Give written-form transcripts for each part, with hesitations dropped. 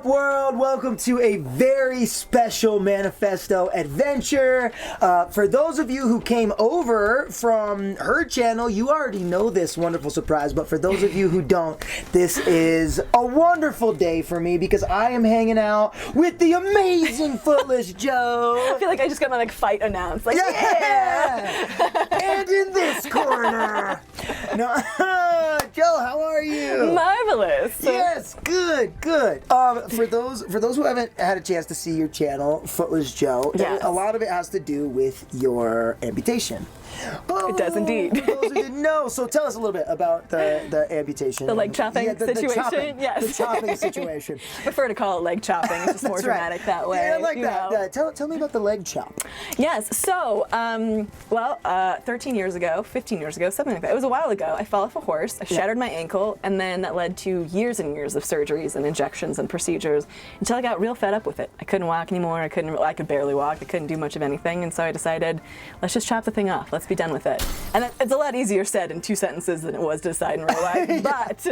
world? Welcome to a very special Manifesto adventure. For those of you who came over from her channel, you already know this wonderful surprise, but for those of you who don't, this is a wonderful day for me because I am hanging out with the amazing Footless Joe. I feel like I just got my fight announced. Like, yeah! And in this corner, no, Joe, how are you? Marvelous. Yes, good. For those who haven't had a chance to see your channel, Footless Joe, yes. A lot of it has to do with your amputation. It does indeed. For those who didn't know, so tell us a little bit about the amputation. The leg chopping situation? The chopping, yes. The chopping situation. I prefer to call it leg chopping. It's just more dramatic that way. Yeah, I like that. Know. Tell me about the leg chop. Yes, so, 13 years ago, 15 years ago, something like that. It was a while ago. I fell off a horse, I shattered my ankle, and then that led to years and years of surgeries and injections and procedures until I got real fed up with it. I couldn't walk anymore. I could barely walk. I couldn't do much of anything, and so I decided, let's just chop the thing off. Let's be done with it. And it's a lot easier said in 2 sentences than it was to decide in real life, but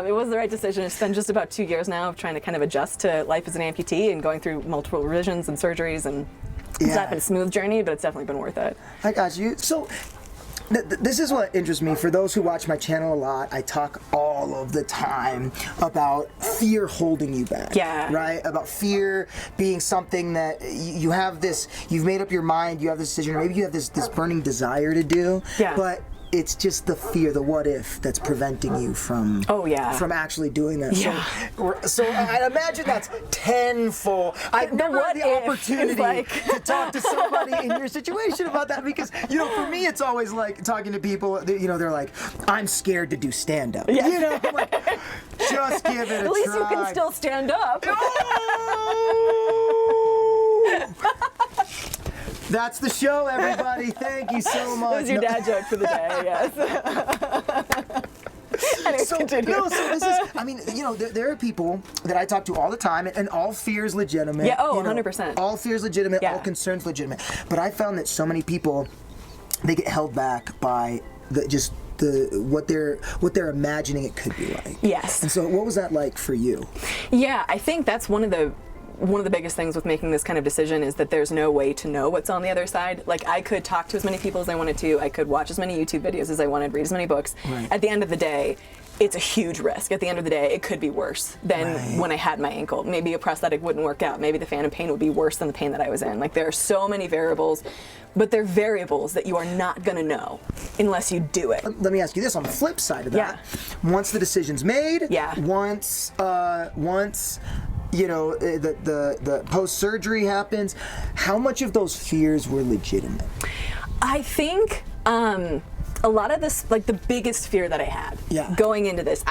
it was the right decision. It's been just about 2 years now of trying to kind of adjust to life as an amputee and going through multiple revisions and surgeries, and it's not been a smooth journey, but it's definitely been worth it. I got you. So this is what interests me. For those who watch my channel a lot, I talk all of the time about fear holding you back. Yeah. Right? About fear being something that you have this, you've made up your mind, you have this decision, or maybe you have this burning desire to do, but it's just the fear, the what if, that's preventing you from from actually doing that. Yeah. So I imagine that's tenfold. I've never had the opportunity to talk to somebody in your situation about that because, for me, it's always like talking to people, they're like, I'm scared to do stand-up. Yes. I'm like, just give it a try. At least you can still stand up. That's the show, everybody. Thank you so much. That was your dad joke for the day, yes. So this is, there are people that I talk to all the time, and all fear is legitimate. Yeah, 100%. All fear is legitimate, all concerns legitimate. But I found that so many people, they get held back by what they're imagining it could be like. Yes. And so what was that like for you? Yeah, I think that's one of the biggest things with making this kind of decision is that there's no way to know what's on the other side. Like, I could talk to as many people as I wanted to, I could watch as many YouTube videos as I wanted, read as many books. Right. At the end of the day, it's a huge risk. At the end of the day, it could be worse than when I had my ankle. Maybe a prosthetic wouldn't work out. Maybe the phantom pain would be worse than the pain that I was in. Like, there are so many variables, but they're variables that you are not going to know unless you do it. Let me ask you this, on the flip side of that, once the decision's made, once the post-surgery happens, how much of those fears were legitimate? I think a lot of this, like the biggest fear that I had going into this,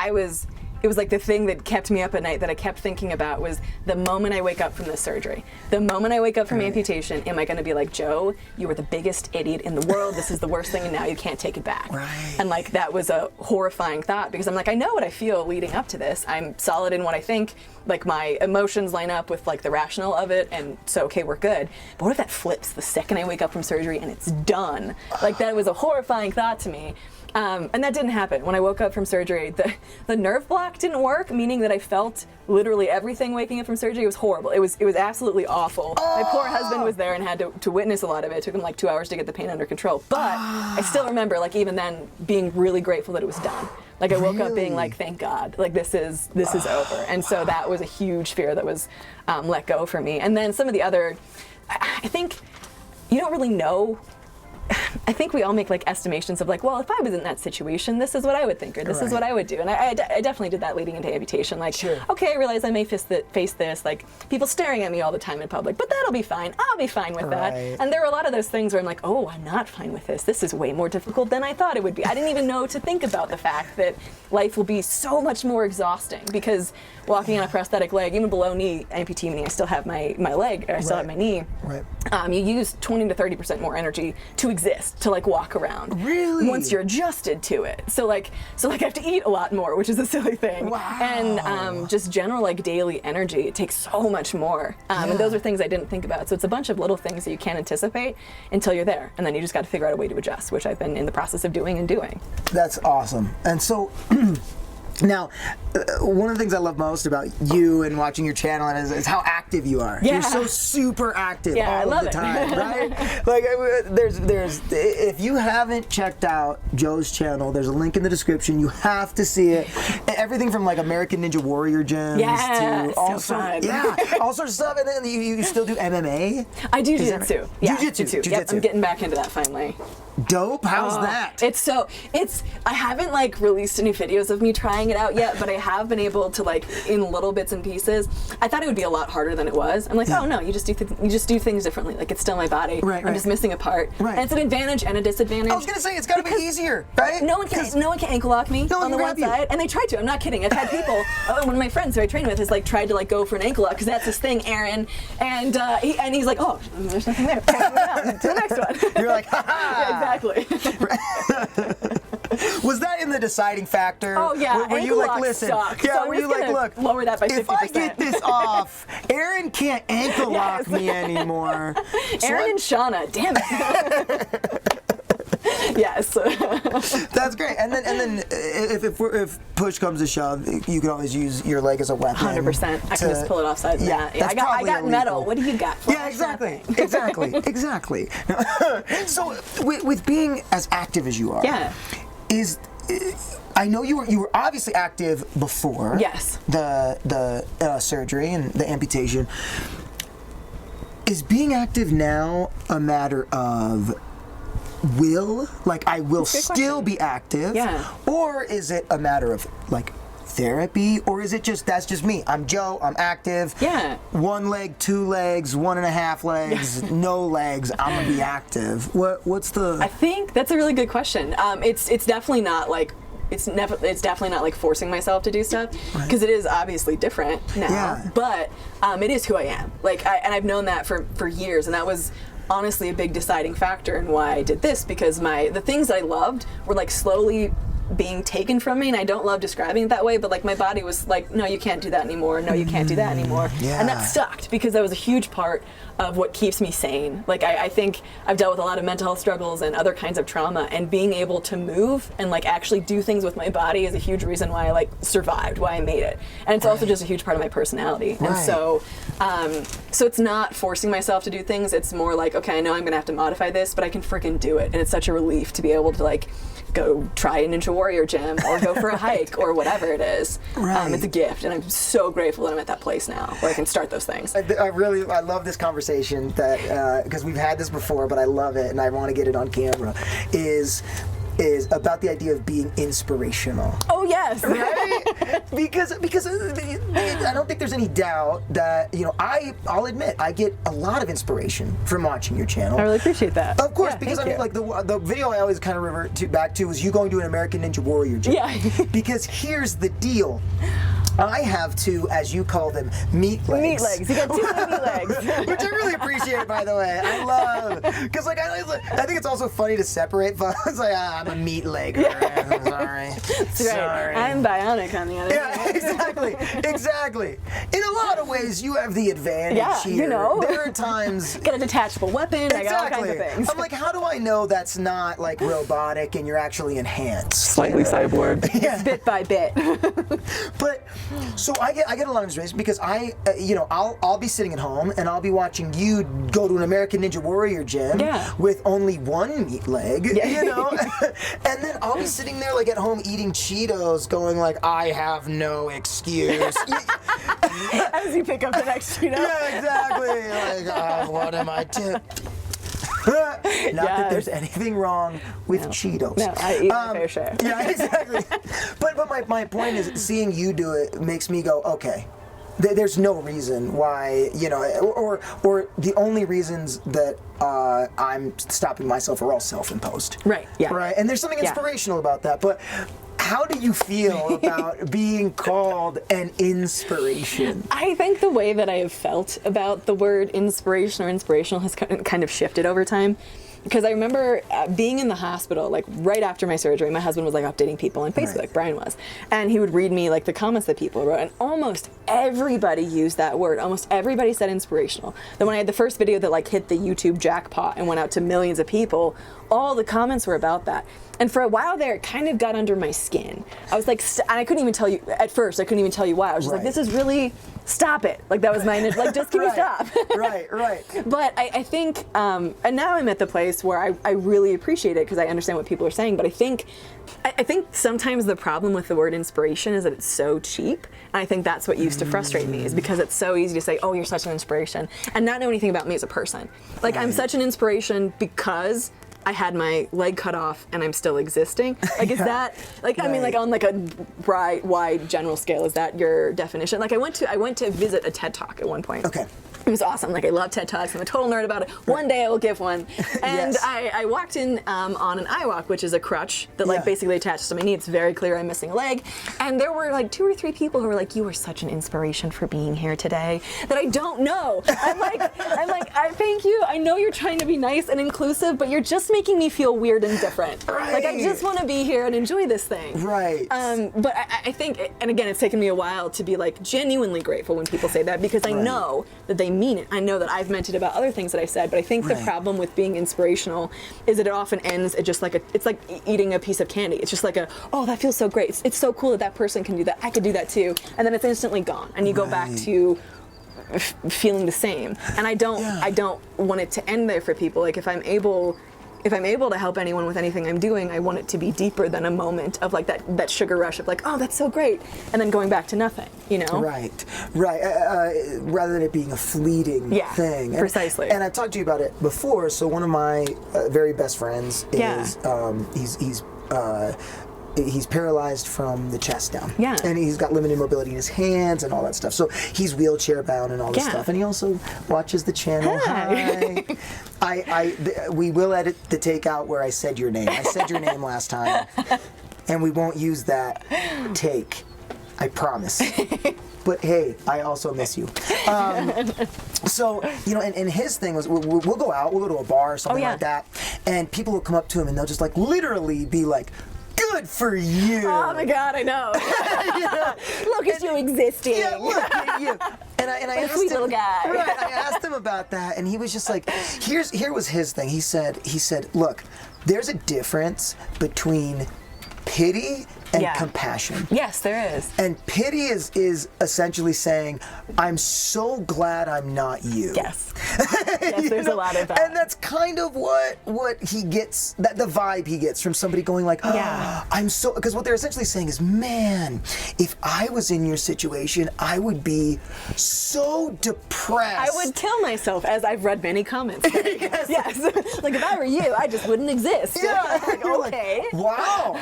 it was like the thing that kept me up at night that I kept thinking about was the moment I wake up from this surgery. The moment I wake up from amputation, am I going to be like, Joe, you were the biggest idiot in the world, this is the worst thing, and now you can't take it back. Right. And that was a horrifying thought because I'm like, I know what I feel leading up to this. I'm solid in what I think. Like, my emotions line up with the rational of it, and so, okay, we're good. But what if that flips the second I wake up from surgery and it's done? That was a horrifying thought to me. And that didn't happen. When I woke up from surgery, the nerve block didn't work, meaning that I felt literally everything waking up from surgery. It was horrible. It was absolutely awful. My poor husband was there and had to witness a lot of it. It took him 2 hours to get the pain under control. But I still remember, even then, being really grateful that it was done. I woke up being like, thank God, this is over. And so that was a huge fear that was let go for me. And then some of the other, I think you don't really know. I think we all make estimations of well, if I was in that situation, this is what I would think, or this is what I would do. And I definitely did that leading into amputation. Okay, I realize I may face this, people staring at me all the time in public, but that'll be fine. I'll be fine with that. And there were a lot of those things where I'm like, oh, I'm not fine with this. This is way more difficult than I thought it would be. I didn't even know to think about the fact that life will be so much more exhausting because walking on a prosthetic leg, even below knee amputee knee, I still have my leg, or I still have my knee. Right. You use 20 to 30% more energy to exist, to walk around. Really? Once you're adjusted to it. So I have to eat a lot more, which is a silly thing. Wow. And just general daily energy, it takes so much more. And those are things I didn't think about. So it's a bunch of little things that you can't anticipate until you're there. And then you just got to figure out a way to adjust, which I've been in the process of doing and doing. That's awesome. And so Now, one of the things I love most about you and watching your channel is how active you are. Yeah. You're so super active Yeah, I all love of the it. time, right? Like, there's if you haven't checked out Joe's channel, there's a link in the description. You have to see it. Everything from like American Ninja Warrior gyms to all sorts, all sorts of stuff. And then you still do MMA. I do jiu-jitsu. Yeah, Jiu-jitsu. Yep, I'm getting back into that finally. Dope. How's that? I haven't like released any videos of me trying it out yet, but I have been able to like in little bits and pieces. I thought it would be a lot harder than it was. I'm like, oh no, you just do things differently. Like it's still my body. Right, I'm just missing a part. Right. And it's an advantage and a disadvantage. I was gonna say it's gotta be easier, right? No one can ankle lock me on the one side, and they tried to. I'm not kidding. I've had people. One of my friends who I train with has like tried to like go for an ankle lock because that's his thing, Aaron. And he's like, oh, there's nothing there. To the next one. You're like, ha ha. Yeah, exactly. Was that in the deciding factor? Oh yeah, were you like, listen? Suck, Yeah, so were you like, look, lower that by 50%. If I get this off, Aaron can't ankle lock me anymore. Aaron and Shauna, damn it. Yes. That's great. And then if push comes to shove, you can always use your leg as a weapon. 100%. I can just pull it offside. Yeah, I got metal. What do you got? Yeah, exactly. So with being as active as you are, I know you were obviously active before. Yes. The surgery and the amputation. Is being active now a matter of will? Like I will still be active? Yeah. Or is it a matter of like therapy, or is it just that's just me? I'm Joe. I'm active. Yeah. 1 leg, 2 legs, 1.5 legs, no legs. I'm gonna be active. What's the? I think that's a really good question. It's definitely not like. It's definitely not like forcing myself to do stuff because it is obviously different now. But it is who I am. Like, and I've known that for years, and that was honestly a big deciding factor in why I did this because the things that I loved were like slowly being taken from me, and I don't love describing it that way, but like my body was like, no, you can't do that anymore. No, you can't do that anymore. And that sucked because that was a huge part of what keeps me sane. Like I think I've dealt with a lot of mental health struggles and other kinds of trauma, and being able to move and like actually do things with my body is a huge reason why I like survived, why I made it. And it's also just a huge part of my personality. And so it's not forcing myself to do things. It's more like, okay, I know I'm gonna have to modify this, but I can freaking do it. And it's such a relief to be able to like go try a Ninja Warrior gym or go for a hike or whatever it is. It's a gift, and I'm so grateful that I'm at that place now where I can start those things. I love this conversation that because we've had this before, but I love it and I want to get it on camera. Is about the idea of being inspirational. Oh yes, right? because I don't think there's any doubt that I'll admit I get a lot of inspiration from watching your channel. I really appreciate that. Of course, because I mean, like the video I always kind of revert back to was you going to an American Ninja Warrior gym. Yeah. Because here's the deal. I have 2, as you call them, meat legs. Meat legs. You got 2 meat legs. Which I really appreciate, by the way. I love, because like I think it's also funny to separate. It's like I'm a meat leg. I'm sorry. Sorry. I'm bionic on the other hand. Yeah, exactly. In a lot of ways, you have the advantage here. There are times. Got a detachable weapon. I got all kinds of things. I'm like, how do I know that's not like robotic and you're actually enhanced? Slightly cyborg. Yeah. Bit by bit. But so I get a lot of inspiration because I'll be sitting at home and I'll be watching you go to an American Ninja Warrior gym with only 1 meat leg, and then I'll be sitting there like at home eating Cheetos, going like, I have no excuse. As you pick up the next Cheeto. Yeah, exactly. Like, what am I doing? Not that there's anything wrong with Cheetos. No, I eat my fair share. Yeah, exactly. But my point is, seeing you do it makes me go, okay, there's no reason why, or the only reasons that I'm stopping myself are all self-imposed. Right, yeah. Right, and there's something inspirational about that, but how do you feel about being called an inspiration? I think the way that I have felt about the word inspiration or inspirational has kind of shifted over time. because I remember being in the hospital, like right after my surgery. My husband was like updating people on Facebook, right. Brian was, and he would read me like the comments that people wrote, and almost everybody used that word. Almost everybody said inspirational. Then when I had the first video that like hit the YouTube jackpot and went out to millions of people, all the comments were about that. And for a while there, it kind of got under my skin. I was like, and I couldn't even tell you, at first, I couldn't even tell you why. I was just like, this is really, stop it. Like, that was my, like, just can you stop? Right. But I think, and now I'm at the place where I really appreciate it because I understand what people are saying. But I think sometimes the problem with the word inspiration is that it's so cheap. And I think that's what used to frustrate me, is because it's so easy to say, oh, you're such an inspiration, and not know anything about me as a person. Like, I'm such an inspiration because I had my leg cut off and I'm still existing. Like, is that, like, I mean, like on like a wide general scale, is that your definition? Like, I went to visit a TED Talk at one point. Okay. It was awesome. Like, I love TED Talks. I'm a total nerd about it. One day I will give one. And I walked in on an iWalk, which is a crutch that like basically attaches to my knee. It's very clear I'm missing a leg. And there were like 2 or 3 people who were like, "You were such an inspiration for being here today," that I don't know. I'm like, I thank you. I know you're trying to be nice and inclusive, but you're just making me feel weird and different. Right. Like, I just want to be here and enjoy this thing. Right. But I think, and again, it's taken me a while to be like genuinely grateful when people say that, because I know that they mean it. I know that I've meant it about other things that I said, but I think the problem with being inspirational is that it often ends at just like it's like eating a piece of candy. It's just like oh, that feels so great. It's so cool that person can do that. I could do that too. And then it's instantly gone. And you go back to feeling the same. And I don't want it to end there for people. Like, if I'm able to help anyone with anything I'm doing, I want it to be deeper than a moment of like that sugar rush of like, oh, that's so great, and then going back to nothing, you know? Right. Rather than it being a fleeting thing. Precisely. And I've talked to you about it before. So one of my very best friends is he's paralyzed from the chest down. Yeah. And he's got limited mobility in his hands and all that stuff. So he's wheelchair bound and all this stuff. And he also watches the channel. Hi. We will edit the takeout where I said your name. I said your name last time. And we won't use that take. I promise. But hey, I also miss you. So, you know, and his thing was, we'll go out, we'll go to a bar or something like that. And people will come up to him and they'll just like literally be like, "Good for you." Oh my God, I know. Look at you existing. Yeah, look at you. And I asked sweet him, little guy. Right, I asked him about that, and he was just like, here was his thing. He said, look, there's a difference between pity and compassion. Yes, there is. And pity is essentially saying, I'm so glad I'm not you. Yes. Yes, there's a lot of that. And that's kind of what he gets, that the vibe he gets from somebody going like, I'm so, because what they're essentially saying is, man, if I was in your situation, I would be so depressed. I would kill myself, as I've read many comments. Yes. Like, if I were you, I just wouldn't exist. Yeah. Like, okay. Like, wow.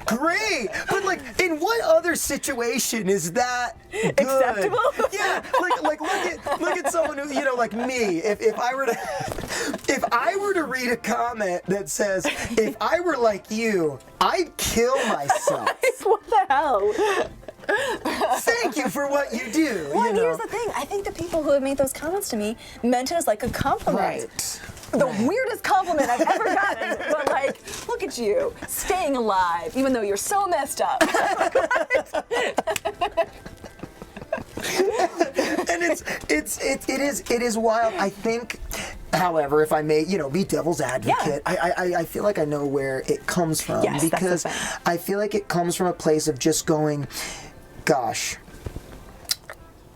Great, but like, in what other situation is that good? Acceptable? Yeah, like look at someone who, you know, like me. If I were to read a comment that says, "If I were like you, I'd kill myself." What the hell? Thank you for what you do. Well, and here's the thing. I think the people who have made those comments to me meant it as like a compliment. Right. The weirdest compliment I've ever gotten. But like, look at you, staying alive, even though you're so messed up. And it is wild. I think, however, if I may, you know, be devil's advocate, I feel like I know where it comes from, because I feel like it comes from a place of just going, gosh,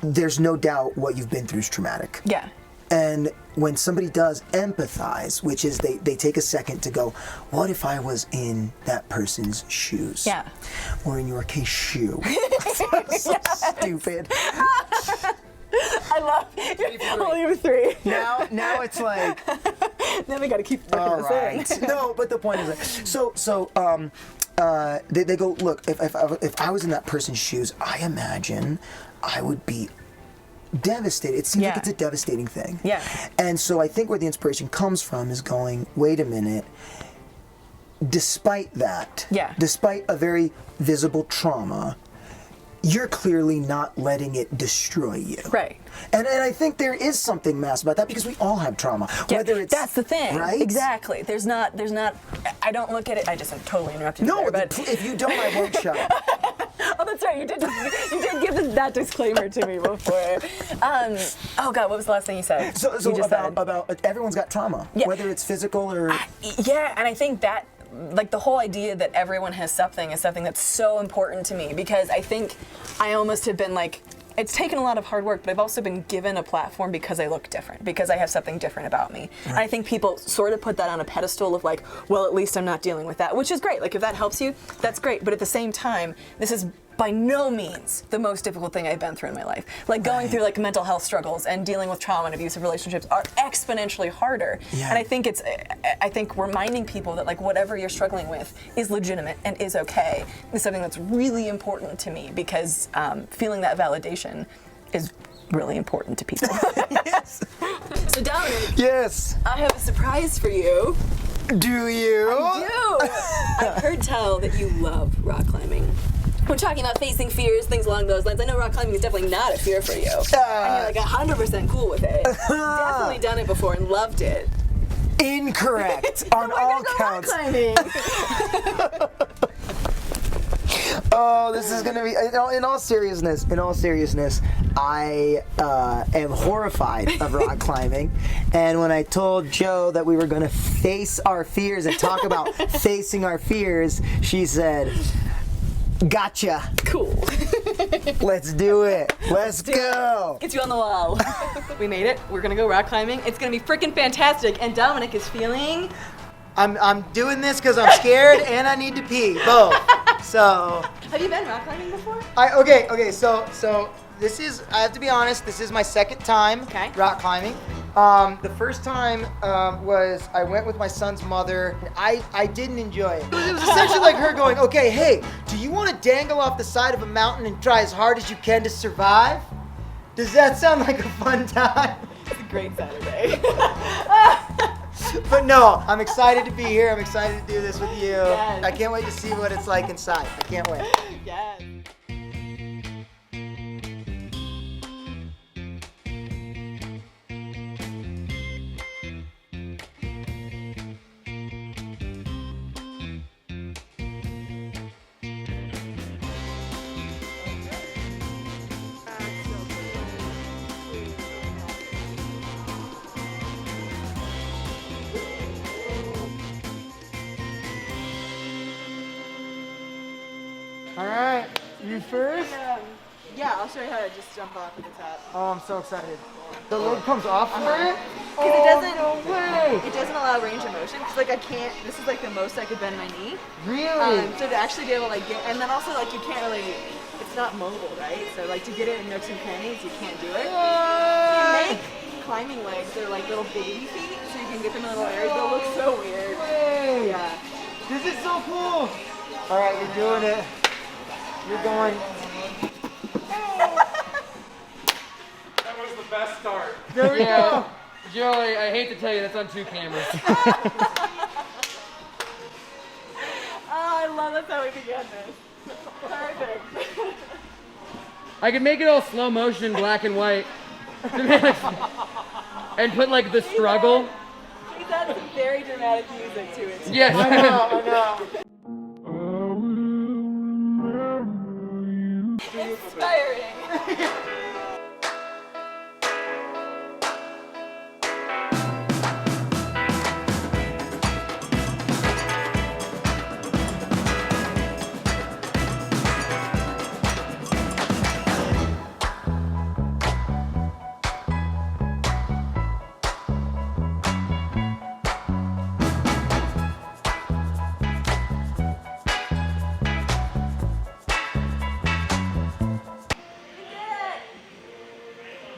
there's no doubt what you've been through is traumatic. Yeah. And when somebody does empathize, which is they take a second to go, what if I was in that person's shoes? Yeah. Or in your case, shoe. So stupid. I love it. Only have 3. Now it's like. Then we got to keep working all right. No, but the point is that. They go, look, if I was in that person's shoes, I imagine I would be devastated. It seems like it's a devastating thing. Yeah. And so I think where the inspiration comes from is going, wait a minute, despite that, despite a very visible trauma, you're clearly not letting it destroy you. Right. And I think there is something massive about that because we all have trauma. Yeah, Whether it's that's the thing. Right? Exactly. There's not, I don't look at it, I just totally interrupted you No, there, but if you don't, I won't shut up. oh, that's right. You did give that disclaimer to me before. Oh God, what was the last thing you said? So you just about everyone's got trauma, Yeah. whether it's physical or. Yeah, and I think that, like, the whole idea that everyone has something is something that's so important to me, because I think I almost have been like, it's taken a lot of hard work, but I've also been given a platform because I look different, because I have something different about me. Right. And I think people sort of put that on a pedestal of like, well, at least I'm not dealing with that, which is great. Like, if that helps you, that's great. But at the same time, this is by no means the most difficult thing I've been through in my life. Like, going through like mental health struggles and dealing with trauma and abusive relationships are exponentially harder. Yeah. And I think reminding people that like whatever you're struggling with is legitimate and is okay is something that's really important to me, because feeling that validation is really important to people. Yes. So Dominic. Yes. I have a surprise for you. Do you? I do. I've heard tell that you love rock climbing. We're talking about facing fears, things along those lines. I know rock climbing is definitely not a fear for you. And you're like 100% cool with it. Definitely done it before and loved it. Incorrect on all counts. Rock climbing. Oh, this is gonna be. In all seriousness, I am horrified of rock climbing. And when I told Joe that we were gonna face our fears and talk about facing our fears, she said, "Gotcha. Cool. Let's do it. Let's go." Get you on the wall. We made it. We're gonna go rock climbing. It's gonna be freaking fantastic. And Dominic is feeling. I'm doing this because I'm scared and I need to pee. Both. So. Have you been rock climbing before? Okay. So this is. I have to be honest. This is my second time rock climbing. The first time was I went with my son's mother. I didn't enjoy it. It was essentially like her going, "Okay, hey, do you want to dangle off the side of a mountain and try as hard as you can to survive? Does that sound like a fun time?" It's a great Saturday. But no, I'm excited to be here. I'm excited to do this with you. Yes. I can't wait to see what it's like inside. I can't wait. Yes. All right, you first? Yeah, I'll show you how to just jump off at the top. Oh, I'm so excited. The lid comes off for it? Because it doesn't. No way. It doesn't allow range of motion. Because like I can't. This is like the most I could bend my knee. Really? So to actually be able to like get, and then also like you can't really. It's not mobile, right? So like to get it in nooks and crannies, you can't do it. You make climbing legs. They're like little baby feet, so you can get them in little areas. But it looks so weird. Way. Yeah. This is so cool. All right, you're doing it. You're going. That was the best start. There we go. Joey, I hate to tell you, that's on 2 cameras. Oh, I love that's how we began this. Perfect. I could make it all slow motion in black and white. And put like the struggle. He's had some very dramatic music to it. Yes. I know. Inspiring.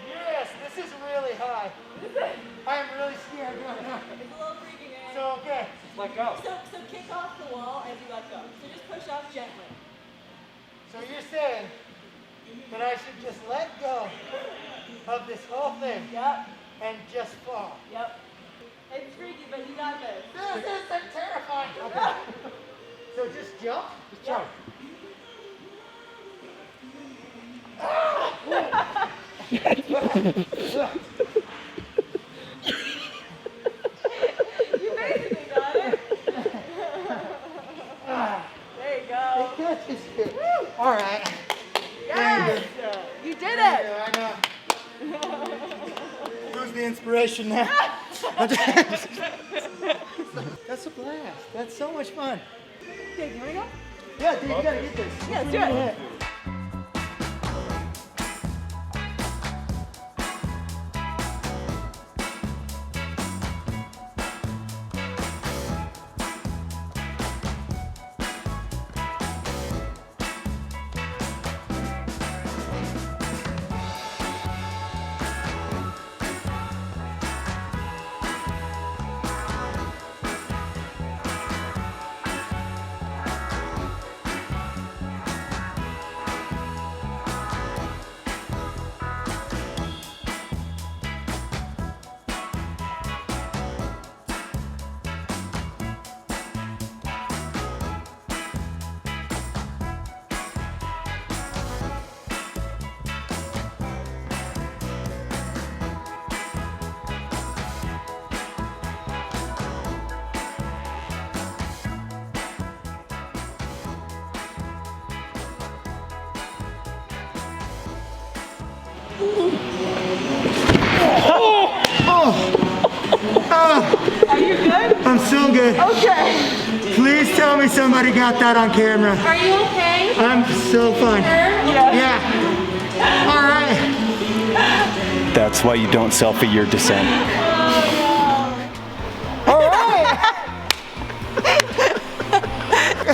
Yes, this is really high. I am really scared right now. It's a little freaking in. So, okay. Let go. So kick off the wall as you let go. So just push off gently. So you're saying that I should just let go of this whole thing Yep. and just fall. Yep. It's freaky, but you got this. This is terrifying. Okay. So just jump? Just jump. basically got it. There you go. All right. Yes! You did it! I know. Who's the inspiration now? That's a blast. That's so much fun. Okay, can we go? Yeah, dude, you gotta get this. Yeah, let's do it. Are you good? I'm so good. Okay. Please tell me somebody got that on camera. Are you okay? I'm so fun. Yeah. All right. That's why you don't selfie your descent. All right.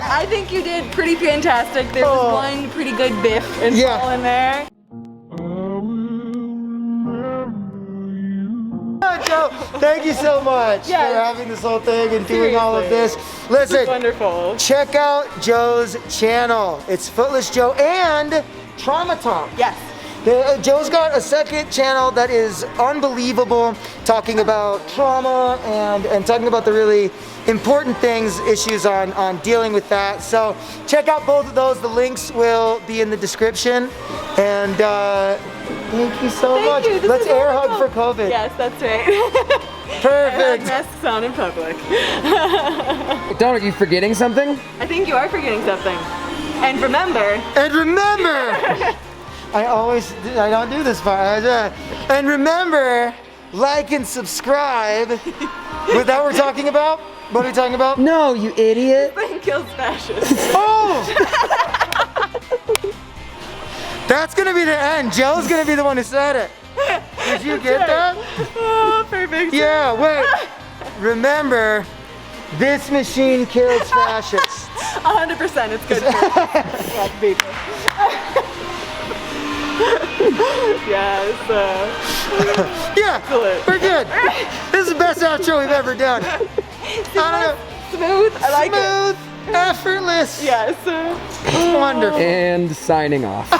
I think you did pretty fantastic. There was one pretty good biff and fall in there. Joe, thank you so much for having this whole thing and doing all of this. Listen, Wonderful. check out Joe's channel. It's Footless Joe and Trauma Talk. Yes. Joe's got a second channel that is unbelievable, talking about trauma and talking about the really important things, issues on dealing with that. So check out both of those. The links will be in the description. And thank you so much. Let's air hug for COVID. Yes, that's right. Perfect. Masks on in public. Dominic, you forgetting something? I think you are forgetting something. And remember. And remember. I don't do this part. And remember, like and subscribe. With that we're talking about? What are we talking about? No, you idiot. Thing kills fascists. Oh! That's gonna be the end. Joe's gonna be the one who said it. Did you get that? Oh, perfect. Yeah, wait. Remember, this machine kills fascists. 100%, it's good for black people. Yes. Yeah, we're good. This is the best outro we've ever done. I don't know. Smooth. I like it. Smooth, effortless. Yes. Wonderful. And signing off.